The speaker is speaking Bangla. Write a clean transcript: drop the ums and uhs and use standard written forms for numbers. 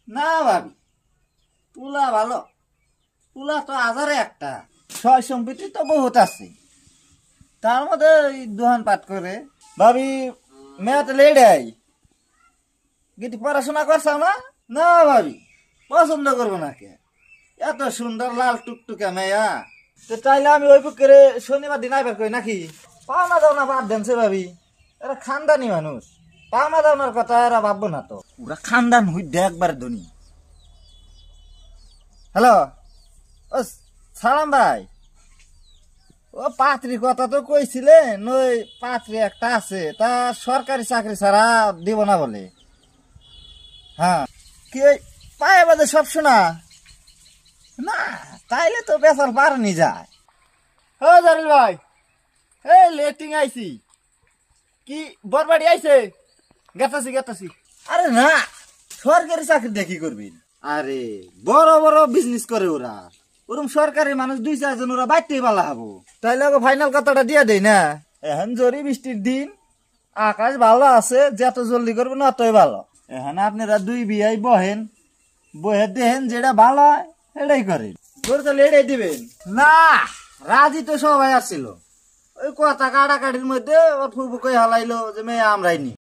না ভাবি, পুলা ভালো। পুলা তো আজারে একটা, সয় সম্পত্তি তো বহুত আছে, তার মধ্যে দোহান পাট করে। ভাবি মেয়েতে লেডাই গিটি পড়াশোনা করছাও না? না ভাবি, পছন্দ করবো না কে? এত সুন্দর লাল টুকটুকে মেয়া, তো চাইলে আমি ওই পুকুরে শনিবার দিন আইবার কই নাকি? পাওনা দাও না বাদ দেনছে ভাবি, এরা খানদানি মানুষ, পাওনা দাওনার কথা এরা ভাববো না তো। ওরা খানদান হই একবার ধনী। হ্যালো, ও সালাম ভাই, ও পাত্রীর কথা তো কইছিলেন, ওই পাত্রী একটা আছে, তা সরকারি চাকরি ছাড়া দিব না বলে। হ্যাঁ, কি ওই পায়ে বাদে সব শোনা? না তাইলে তো বেচার পারেনি যায়। ও জারিল ভাই, এই লেটিং আইছি, কি বরবাড়ি আইছে? গেতাছি গেতাছি। আরে না, সরকারি চাকরি দেখি করবি? আরে বড় বড় বিজনেস করে ওরা, ওরম সরকারি মানুষ 2-4 জন ওরা বাইতেই পালা হবো। তাইলে ফাইনাল কথাটা দিয়ে দেই না। এখন জরি বৃষ্টির দিন, আকাশ ভালো আছে, যত জলদি করবে না অতই ভালো। এখন আপনারা 2 বিয়াই বহেন, বহে দেখেন যেটা ভালো হয় এটাই করেন। তোর তো লেড়াই দিবেন না? রাজি তো সবাই আসছিল, ওই কথা কাটাকাটির মধ্যে ওর ফুফু কই হালাইলো যে মেয়ে আমরাই নি।